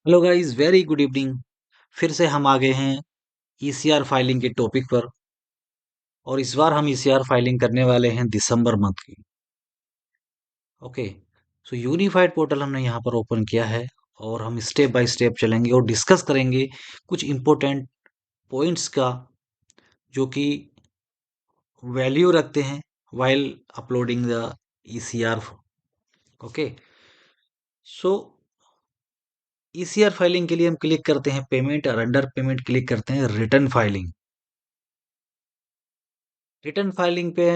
Hello guys, very good evening. फिर से हम आ गए हैं ईसीआर फाइलिंग के टॉपिक पर। और इस बार हम ईसीआर फाइलिंग करने वाले हैं दिसंबर मंथ की। ओके। सो यूनिफाइड पोर्टल हमने यहाँ पर ओपन किया है और हम स्टेप बाय स्टेप चलेंगे और डिस्कस करेंगे कुछ इम्पोर्टेंट पॉइंट्स का, जो कि वैल्यू रखते हैं while uploading the ECR. Okay. So ECR filing के लिए हम क्लिक करते हैं पेमेंट, और अंडर पेमेंट क्लिक करते हैं रिटर्न फाइलिंग। रिटर्न फाइलिंग पे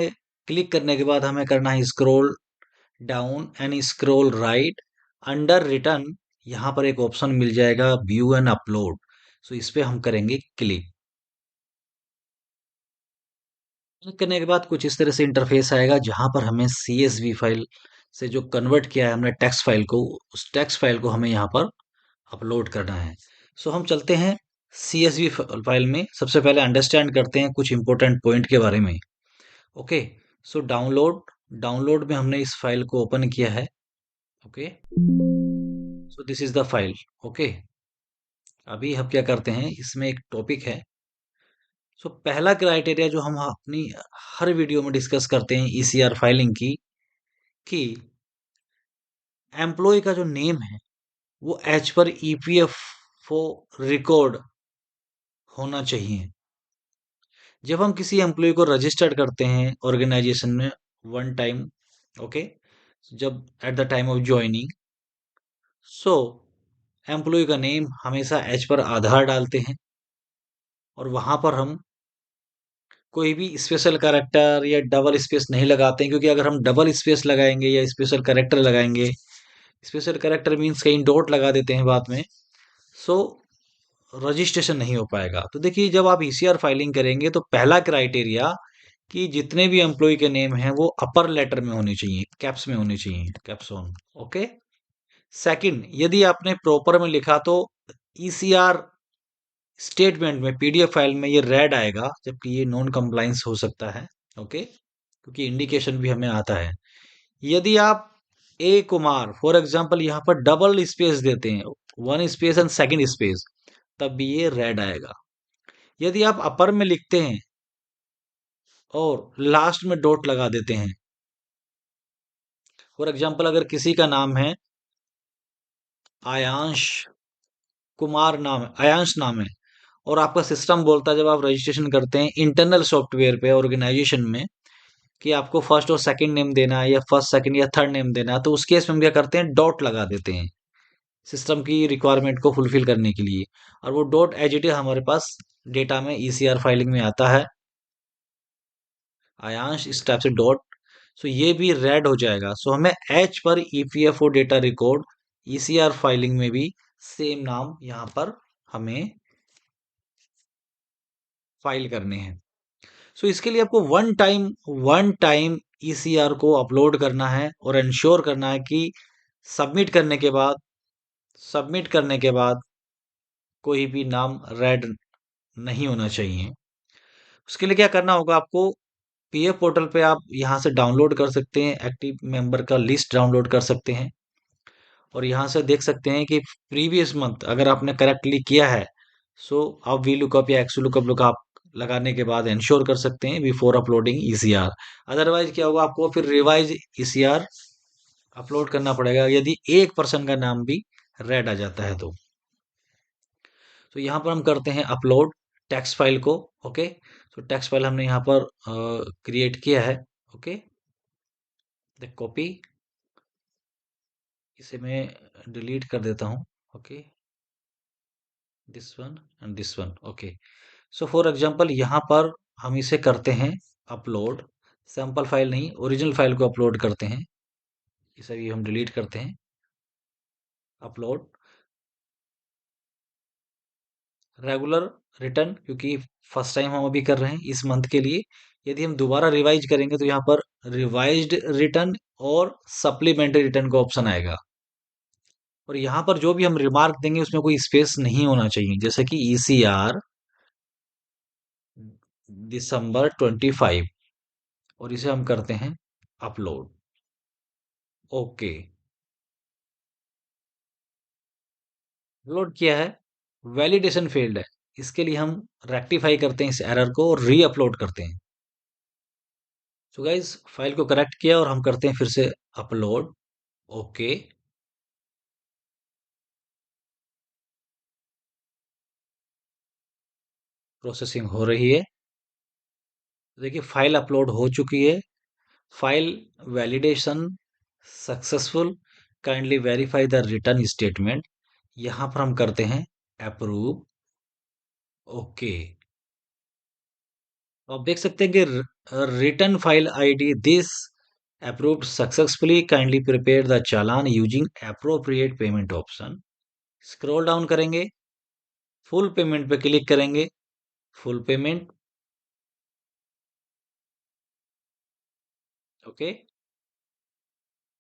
क्लिक करने के बाद हमें करना है scroll down and scroll right. Under return यहाँ पर एक ऑप्शन मिल जाएगा व्यू एंड अपलोड। सो इस पे हम करेंगे क्लिक। क्लिक करने के बाद कुछ इस तरह से इंटरफेस आएगा, जहां पर हमें CSV फाइल से जो कन्वर्ट किया है हमने टेक्स्ट फाइल को, उस टेक्स्ट फाइल को हमें यहाँ पर अपलोड करना है। सो हम चलते हैं CSV फाइल में। सबसे पहले अंडरस्टैंड करते हैं कुछ इंपॉर्टेंट पॉइंट के बारे में। ओके। सो डाउनलोड डाउनलोड में हमने इस फाइल को ओपन किया है। Okay. So this is the file. Okay. अभी हम क्या करते हैं, इसमें एक टॉपिक है। सो पहला क्राइटेरिया जो हम अपनी हर वीडियो में डिस्कस करते हैं ईसीआर फाइलिंग की, कि एम्प्लॉय का जो नेम है वो एज पर ईपीएफओ रिकॉर्ड होना चाहिए। जब हम किसी एम्प्लॉय को रजिस्टर्ड करते हैं ऑर्गेनाइजेशन में वन टाइम, ओके, जब at the time of joining, so employee का नेम हमेशा एज पर आधार डालते हैं। और वहां पर हम कोई भी स्पेशल कैरेक्टर या डबल स्पेस नहीं लगाते हैं, क्योंकि अगर हम डबल स्पेस लगाएंगे या स्पेशल कैरेक्टर लगाएंगे, स्पेशल कैरेक्टर मीन्स कहीं डॉट लगा देते हैं बाद में, सो रजिस्ट्रेशन नहीं हो पाएगा। तो देखिए, जब आप ईसीआर फाइलिंग करेंगे तो पहला क्राइटेरिया कि जितने भी एम्प्लॉय के नेम हैं वो अपर लेटर में होने चाहिए, कैप्स में होने चाहिए, कैप्स ऑन। ओके। सेकंड, यदि आपने प्रॉपर में लिखा तो ईसीआर स्टेटमेंट में पीडीएफ फाइल में ये रेड आएगा, जबकि ये नॉन कंप्लाइंस हो सकता है। ओके, क्योंकि इंडिकेशन भी हमें आता है। यदि आप ए कुमार फॉर एग्जांपल यहाँ पर डबल स्पेस देते हैं, one space and second space, तब भी ये रेड आएगा। यदि आप अपर में लिखते हैं और लास्ट में डॉट लगा देते हैं, फॉर एग्जांपल अगर किसी का नाम है आयांश कुमार, नाम है आयांश नाम है, और आपका सिस्टम बोलता है जब आप रजिस्ट्रेशन करते हैं इंटरनल सॉफ्टवेयर पे ऑर्गेनाइजेशन में कि आपको फर्स्ट और सेकंड नेम देना है, या फर्स्ट सेकंड या थर्ड नेम देना है, तो उस केस में हम क्या करते हैं, डॉट लगा देते हैं सिस्टम की रिक्वायरमेंट को फुलफिल करने के लिए। और वो डॉट एज इट इज हमारे पास डेटा में ईसीआर फाइलिंग में आता है, आयांश इस टाइप से डॉट। सो ये भी रेड हो जाएगा। सो हमें एच पर EPFO data record ECR filing में भी सेम नाम यहाँ पर हमें फाइल करने हैं। सो इसके लिए आपको वन टाइम ईसीआर को अपलोड करना है और इंश्योर करना है कि सबमिट करने के बाद सबमिट करने के बाद कोई भी नाम रेड नहीं होना चाहिए। उसके लिए क्या करना होगा आपको, पीएफ पोर्टल पे आप यहाँ से डाउनलोड कर सकते हैं, एक्टिव मेंबर का लिस्ट डाउनलोड कर सकते हैं। और यहाँ से देख सकते हैं कि प्रीवियस मंथ अगर आपने करेक्टली किया है, सो आप वी लुकअप या एक्स लुकअप लुकअप लगाने के बाद इंश्योर कर सकते हैं बिफोर अपलोडिंग ईसीआर। अदरवाइज क्या होगा, आपको फिर रिवाइज ईसीआर अपलोड करना पड़ेगा यदि एक पर्सन का नाम भी रेड आ जाता है तो यहाँ पर हम करते हैं अपलोड टेक्स्ट फाइल को। ओके। तो टेक्स्ट फाइल हमने यहाँ पर क्रिएट किया है। ओके। द कॉपी, इसे मैं डिलीट कर देता हूँ। Okay, this one and this one. Okay. So for example यहाँ पर हम इसे करते हैं अपलोड, सैंपल फाइल नहीं ओरिजिनल फाइल को अपलोड करते हैं। इसे भी हम डिलीट करते हैं, अपलोड रेगुलर रिटर्न, क्योंकि फर्स्ट टाइम हम अभी कर रहे हैं इस मंथ के लिए। यदि हम दोबारा रिवाइज करेंगे तो यहाँ पर रिवाइज्ड रिटर्न और सप्लीमेंट्री रिटर्न का ऑप्शन आएगा। और यहाँ पर जो भी हम रिमार्क देंगे उसमें कोई स्पेस नहीं होना चाहिए, जैसे कि ईसीआर दिसंबर 25, और इसे हम करते हैं अपलोड। ओके। अपलोड किया है, वैलिडेशन फेल्ड है। इसके लिए हम रेक्टिफाई करते हैं इस एरर को और री अपलोड करते हैं। सो गाइस, फाइल को करेक्ट किया और हम करते हैं फिर से अपलोड। ओके, प्रोसेसिंग हो रही है। देखिए फाइल अपलोड हो चुकी है। File validation successful, kindly verify the return statement. यहां पर हम करते हैं अप्रूव। ओके, तो आप देख सकते हैं कि return file ID this approved successfully, kindly prepare the challan using appropriate payment option. Scroll down करेंगे, फुल पेमेंट पे क्लिक करेंगे, full payment. Okay,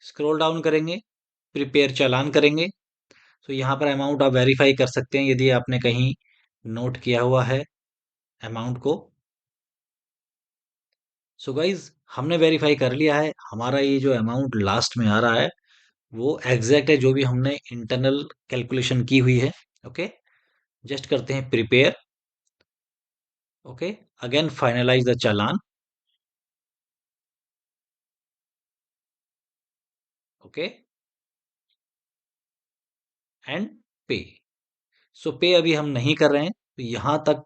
scroll down करेंगे, प्रिपेयर चालान करेंगे। तो यहाँ पर अमाउंट आप वेरीफाई कर सकते हैं यदि आपने कहीं नोट किया हुआ है अमाउंट को। सो गाइज, हमने वेरीफाई कर लिया है, हमारा ये जो अमाउंट लास्ट में आ रहा है वो एग्जैक्ट है जो भी हमने इंटरनल कैलकुलेशन की हुई है। ओके, जस्ट करते हैं prepare. Okay, again finalise the challan. Okay, and pay. So पे अभी हम नहीं कर रहे हैं, तो यहाँ तक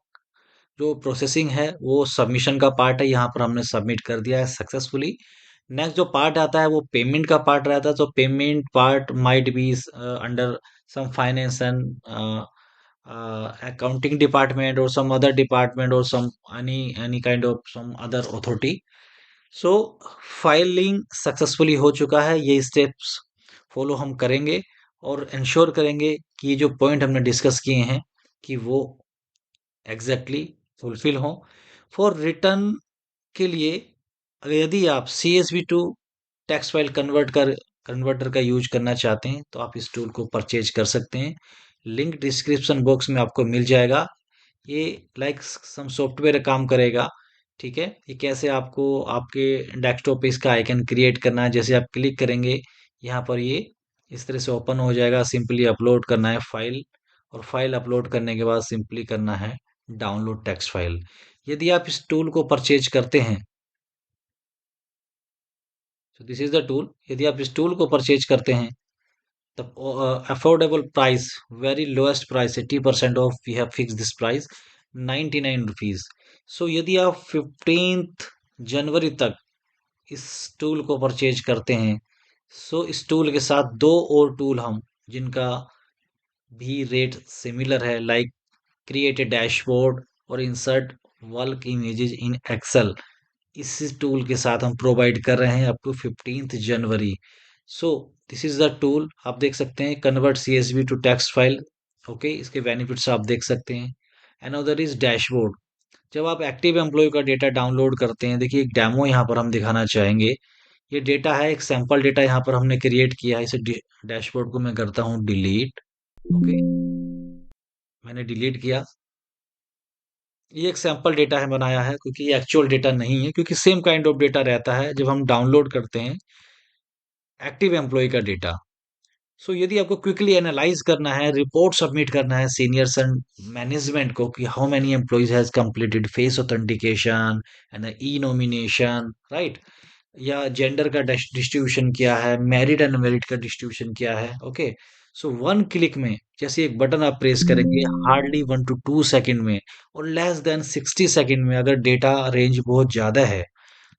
जो प्रोसेसिंग है वो सबमिशन का पार्ट है, यहाँ पर हमने सबमिट कर दिया है सक्सेसफुली। नेक्स्ट जो पार्ट आता है वो पेमेंट का पार्ट रहता है। तो payment part might be under some finance and accounting department or some other department or some any kind of some other authority. So filing successfully हो चुका है, ये स्टेप्स फॉलो हम करेंगे और इंश्योर करेंगे कि ये जो पॉइंट हमने डिस्कस किए हैं कि वो एग्जैक्टली फुलफिल हों। फॉर रिटर्न के लिए अगर यदि आप CSV to text file converter का यूज करना चाहते हैं तो आप इस टूल को परचेज कर सकते हैं। लिंक डिस्क्रिप्शन बॉक्स में आपको मिल जाएगा। ये लाइक सम सॉफ्टवेयर काम करेगा। ठीक है, ये कैसे आपको आपके डेस्कटॉप पे इसका आइकन क्रिएट करना है, जैसे आप क्लिक करेंगे यहाँ पर ये इस तरह से ओपन हो जाएगा। सिंपली अपलोड करना है फाइल, और फाइल अपलोड करने के बाद सिंपली करना है डाउनलोड टेक्स्ट फाइल। यदि आप इस टूल को परचेज करते हैं, तो दिस इज द टूल। यदि आप इस टूल को परचेज करते हैं तब affordable price, very lowest price, 80% off, we have fix this price 99 rupees. So यदि आप 15 जनवरी तक इस टूल को परचेज करते हैं, सो इस टूल के साथ दो और टूल हम जिनका भी रेट सिमिलर है, लाइक क्रिएट ए डैशबोर्ड और insert work images in Excel, इस टूल के साथ हम प्रोवाइड कर रहे हैं अप टू 15 जनवरी। So this is the tool, आप देख सकते हैं convert CSV to text file. Okay, इसके बेनिफिट्स आप देख सकते हैं। Another is dashboard. जब आप एक्टिव एम्प्लॉय का डेटा डाउनलोड करते हैं, देखिए एक डेमो यहाँ पर हम दिखाना चाहेंगे। ये डेटा है, एक सैंपल डेटा यहाँ पर हमने क्रिएट किया है। इसे डैशबोर्ड को मैं करता हूँ डिलीट। ओके, मैंने डिलीट किया। ये एक सैंपल डेटा है बनाया है, क्योंकि ये एक्चुअल डेटा नहीं है, क्योंकि सेम काइंड ऑफ डेटा रहता है जब हम डाउनलोड करते हैं एक्टिव एम्प्लॉय का डेटा। सो यदि आपको क्विकली एनालाइज करना है, रिपोर्ट सबमिट करना है सीनियर्स एंड मैनेजमेंट को कि how many employees has completed face authentication and E nomination, right, या जेंडर का डिस्ट्रीब्यूशन क्या है, मेरिट एंड मेरिट का डिस्ट्रीब्यूशन क्या है। ओके, सो वन क्लिक में जैसे एक बटन आप प्रेस करेंगे, हार्डली 1 to 2 सेकंड में और लेस देन 60 सेकंड में, अगर डेटा रेंज बहुत ज़्यादा है,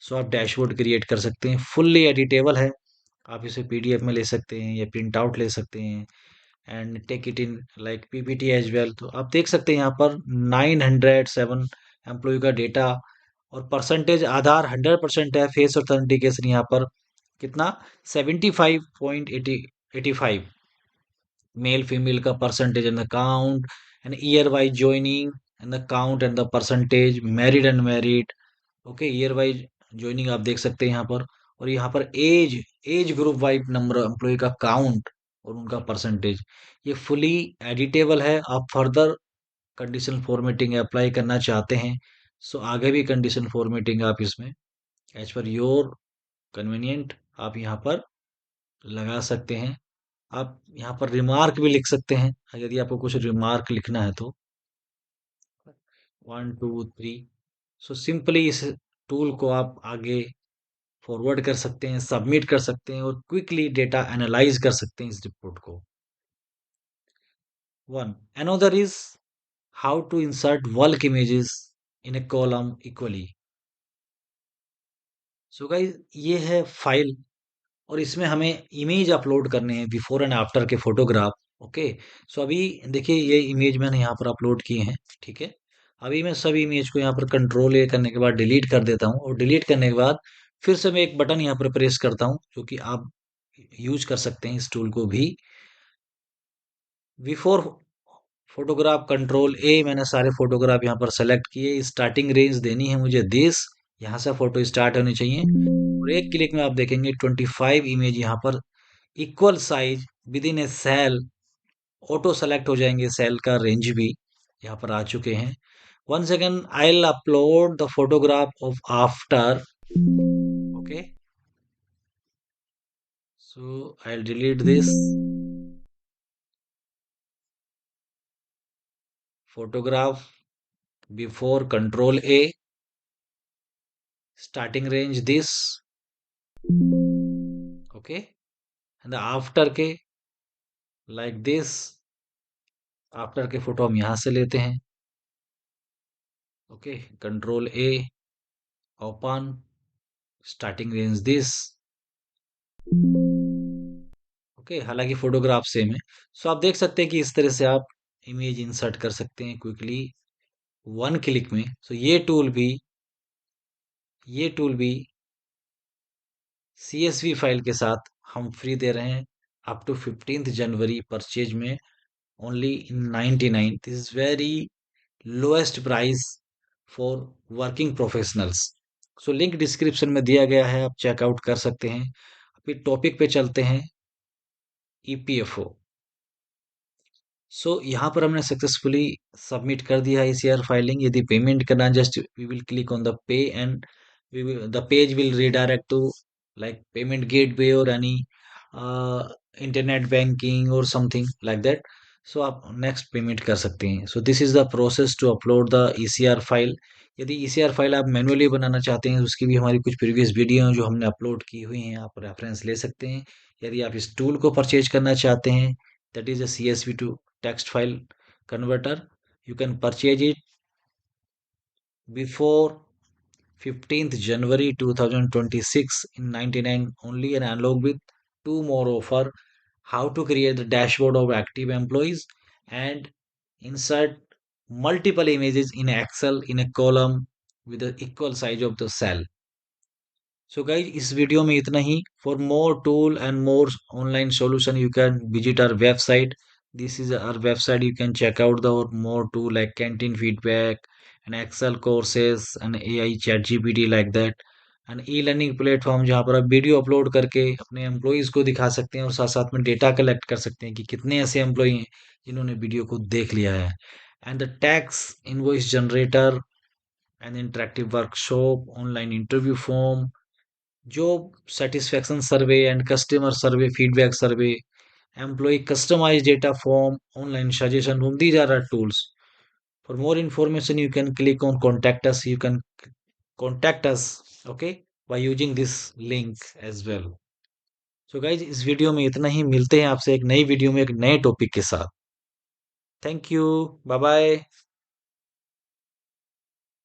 सो आप डैशबोर्ड क्रिएट कर सकते हैं। फुल्ली एडिटेबल है, आप इसे PDF में ले सकते हैं या प्रिंट आउट ले सकते हैं and take it in like PPT as well. तो आप देख सकते हैं यहाँ पर 907 एम्प्लॉय का डेटा, और परसेंटेज आधार 100% है, फेस ऑथेंटिकेशन यहाँ पर कितना 75.85, मेल फीमेल का percentage and the count and year wise joining and the count and the percentage, married and married. Okay, year wise joining आप देख सकते हैं यहाँ पर। और यहाँ पर age group wise number employee का काउंट और उनका परसेंटेज। ये फुली एडिटेबल है। आप फर्दर कंडीशन फॉर्मेटिंग अप्लाई करना चाहते हैं, सो आगे भी कंडीशन फॉर्मेटिंग आप इसमें एज पर योर कन्वीनियंट आप यहाँ पर लगा सकते हैं। आप यहाँ पर रिमार्क भी लिख सकते हैं, यदि आपको कुछ रिमार्क लिखना है तो। 1 2 3। सो सिंपली इस टूल को आप आगे फॉरवर्ड कर सकते हैं, सबमिट कर सकते हैं और क्विकली डेटा एनालाइज कर सकते हैं इस रिपोर्ट को। One Another is how to insert bulk images in a column equally. So guys, ये है फाइल और इसमें हमें इमेज अपलोड करने हैं, बिफोर एंड आफ्टर के फोटोग्राफ। ओके। सो अभी देखिए, ये इमेज मैंने यहाँ पर अपलोड किए हैं। ठीक है। अभी मैं सभी इमेज को यहाँ पर कंट्रोल ए करने के बाद डिलीट कर देता हूँ, और डिलीट करने के बाद फिर से मैं एक बटन यहाँ पर प्रेस करता हूँ, जो कि आप यूज कर सकते हैं इस टूल को भी। बिफोर फोटोग्राफ कंट्रोल ए, मैंने सारे फोटोग्राफ यहाँ पर सेलेक्ट किए। स्टार्टिंग रेंज देनी है मुझे दिस, यहाँ से फोटो स्टार्ट होनी चाहिए, और एक क्लिक में आप देखेंगे 25 इमेज यहाँ पर equal size within a cell auto select हो जाएंगे। सेल का रेंज भी यहाँ पर आ चुके हैं। One second, I will upload the photograph of after. Okay. So I will delete this photograph before control A, starting range this. Okay. And after के like this. After के फोटो हम यहां से लेते हैं। Okay. Control A, open, starting range this. Okay. हालांकि photograph same है। सो आप देख सकते हैं कि इस तरह से आप इमेज इंसर्ट कर सकते हैं क्विकली, वन क्लिक में। सो ये टूल भी CSV फाइल के साथ हम फ्री दे रहे हैं अप टू 15th जनवरी परचेज में, only in 99। This is very lowest price for working professionals. So link description में दिया गया है, आप चेकआउट कर सकते हैं। अभी टॉपिक पे चलते हैं, EPFO। सो यहाँ पर हमने सक्सेसफुली सबमिट कर दिया है ICR फाइलिंग। यदि पेमेंट करना, just we will click on the pay and the page will redirect to like payment gateway और एनी इंटरनेट बैंकिंग और समथिंग लाइक दैट। सो आप नेक्स्ट पेमेंट कर सकते हैं। So this is the process to upload the ECR file. यदि ECR file आप manually बनाना चाहते हैं, उसकी भी हमारी कुछ प्रीवियस वीडियो हैं जो हमने अपलोड की हुई हैं, आप रेफरेंस ले सकते हैं। यदि आप इस टूल को परचेज करना चाहते हैं, that is a CSV to text file converter, you can purchase it before 15th January 2026 in 99 only, and along with two more offer: how to create the dashboard of active employees and insert multiple images in Excel in a column with the equal size of the cell. So guys, इस वीडियो में इतना ही। For more tool and more online solution, you can visit our website. This is our website. You can check out the more tool like Canteen Feedback and Excel courses and AI ChatGPT like that. and e-learning platform, जहाँ पर आप video upload करके अपने employees को दिखा सकते हैं और साथ साथ में डेटा कलेक्ट कर सकते हैं कि कितने ऐसे एम्प्लॉई हैं जिन्होंने वीडियो को देख लिया है। And the tax invoice generator and interactive workshop, online interview form, job satisfaction survey and customer survey feedback survey, employee customized data form, online suggestion room. These are our tools. For more information, you can click on contact us. You can contact us, okay, by using this link as well. So guys, इस वीडियो में इतना ही। मिलते हैं आपसे एक नई video में एक नए टॉपिक के साथ। Thank you. Bye bye.